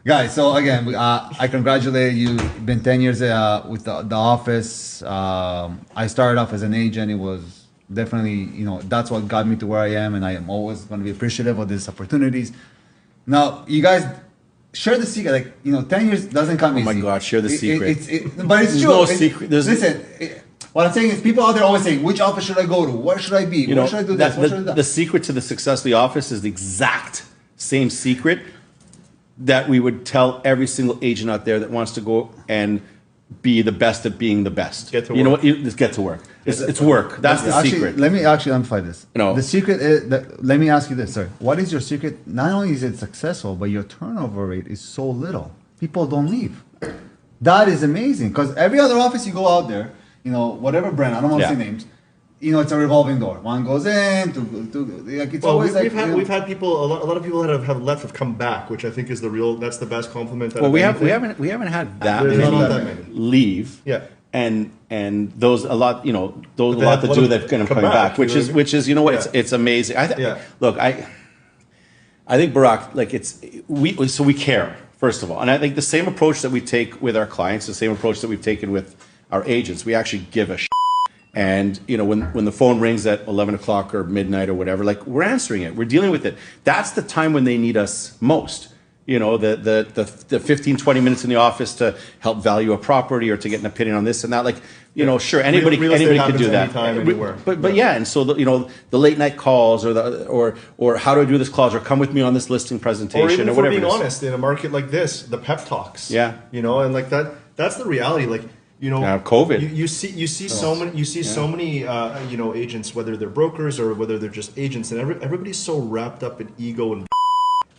Guys, so again, I congratulate you. You've been 10 years with the office. I started off as an agent. It was definitely, that's what got me to where I am, and I am always going to be appreciative of these opportunities. Now, you guys share the secret. 10 years doesn't come easy. Oh my God, share the secret. But it's There's true. no secret. Listen, what I'm saying is people out there always saying, which office should I go to? Where should I be? Where should I do this? What should I do that? The secret to the success of the office is the exact same secret that we would tell every single agent out there that wants to go and be the best at being the best. Get to You know work. what? Just get to work. It's work. That's the secret. Let me actually amplify this. No. The secret is let me ask you this, sir. What is your secret? Not only is it successful, but your turnover rate is so little. People don't leave. That is amazing because every other office you go out there, whatever brand, I don't want to Yeah. say names, it's a revolving door. One goes in, it's Well, always we've had people. A lot of people that have left have come back, which I think is that's the best compliment. Well, we haven't had that There's many not that many. leave. Yeah. And those a lot, those a they lot have to a lot do of that going to come come back, back, which you know is what I mean? what Yeah. it's amazing. Yeah. Look, I think Barack, we care first of all, and I think the same approach that we take with our clients, the same approach that we've taken with our agents, we actually give a. And when the phone rings at 11 o'clock or midnight or whatever, we're answering it, we're dealing with it. That's the time when they need us most. The 15, 20 minutes in the office to help value a property or to get an opinion on this and that. Sure, anybody Real estate could do happens that. anytime, anywhere. But yeah, and so the late night calls or how do I do this clause or come with me on this listing presentation Or even if we're whatever. being it is. honest, in a market like this, the pep talks. Yeah. And that's the reality. COVID. You see so many agents, whether they're brokers or whether they're just agents, and everybody's so wrapped up in ego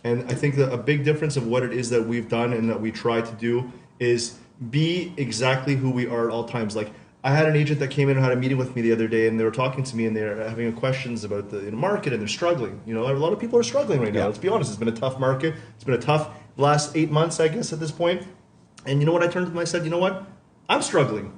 and I think that a big difference of what it is that we've done and that we try to do is be exactly who we are at all times. I had an agent that came in and had a meeting with me the other day, and they were talking to me and they're having questions about the market, and they're struggling. A lot of people are struggling right now. Yeah. Let's be honest. It's been a tough market. It's been a tough last 8 months, I guess, at this point. And you know what? I turned to them and I said, you know what? I'm struggling.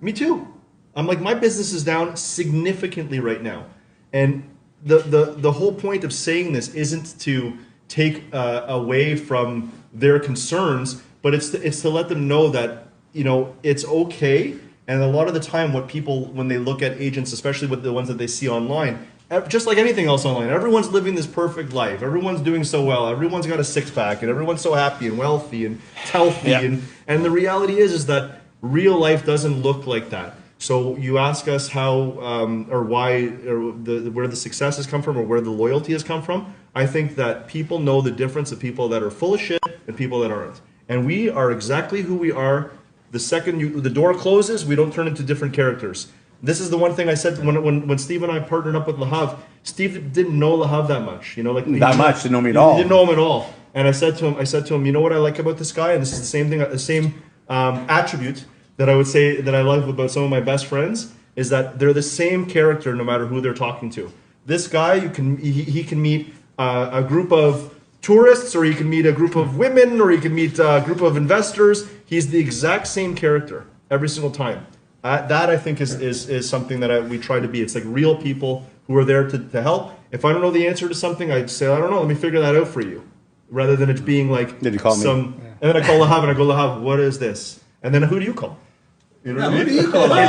Me too. I'm my business is down significantly right now. And the whole point of saying this isn't to take away from their concerns, but it's to let them know that it's okay. And a lot of the time, what people, when they look at agents, especially with the ones that they see online, just like anything else online, everyone's living this perfect life. Everyone's doing so well. Everyone's got a six pack, and everyone's so happy and wealthy and healthy. Yeah. And the reality is that real life doesn't look like that. So you ask us how or why or where the success has come from or where the loyalty has come from. I think that people know the difference of people that are full of shit and people that aren't. And we are exactly who we are. The second the door closes, we don't turn into different characters. This is the one thing I said when Steve and I partnered up with Lahav. Steve didn't know Lahav that much, That much, didn't know me at all. He didn't know him at all. And I said to him, you know what I like about this guy, and this is the same thing, the same attribute that I would say that I love about some of my best friends is that they're the same character no matter who they're talking to. This guy, he can meet a group of tourists, or he can meet a group of women, or he can meet a group of investors. He's the exact same character every single time. That I think is something that we try to be. It's like real people who are there to help. If I don't know the answer to something, I'd say, I don't know, let me figure that out for you. Rather than it being like Did you call me? And then I call Lahav and I go, Lahav, what is this? And then who do you call? You know what I Who mean? do you call? It really-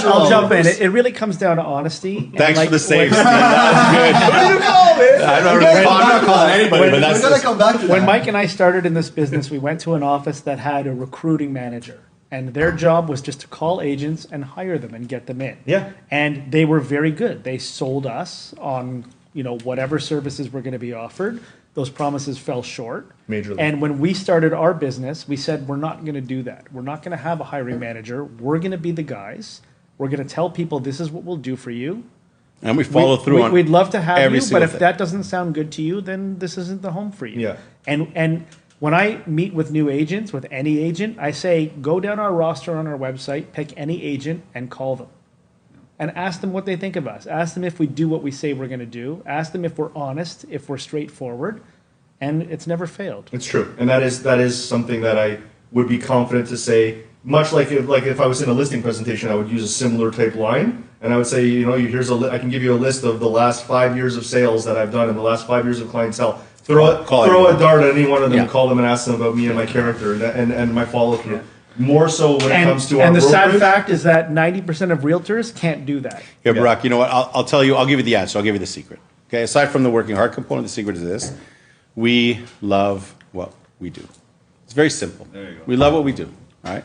I'll jump in. It really comes down to honesty. Thanks And for the save, when- Steve. That was good. I'm not calling anybody, but We're that's gonna come back to When that. Mike and I started in this business, we went to an office that had a recruiting manager, and their job was just to call agents and hire them and get them in. Yeah. And they were very good. They sold us on whatever services were going to be offered. Those promises fell short. Majorly. And when we started our business, we said we're not going to do that. We're not going to have a hiring manager. We're going to be the guys. We're going to tell people this is what we'll do for you. and we follow through on We'd love to have every you, but single if thing. that doesn't sound good to you, then this isn't the home for you. Yeah. And when I meet with new agents, with any agent, I say go down our roster on our website, pick any agent, and call them, and ask them what they think of us. Ask them if we do what we say we're going to do. Ask them if we're honest, if we're straightforward, and it's never failed. It's true, and that is something that I would be confident to say. Much like if I was in a listing presentation, I would use a similar type line, and I would say, I can give you a list of the last 5 years of sales that I've done and the last 5 years of clientele. throw a dart at any one of them, Yeah. call them and ask them about me and my character and my follow through. More so when it comes to our And the sad brokerage. fact is that 90% of realtors can't do that. Yeah, Barack, you know what? I'll tell you, I'll give you the answer. I'll give you the secret. Okay, aside from the working hard component, the secret is this. We love what we do. It's very simple. There you go. We love what we do, all right?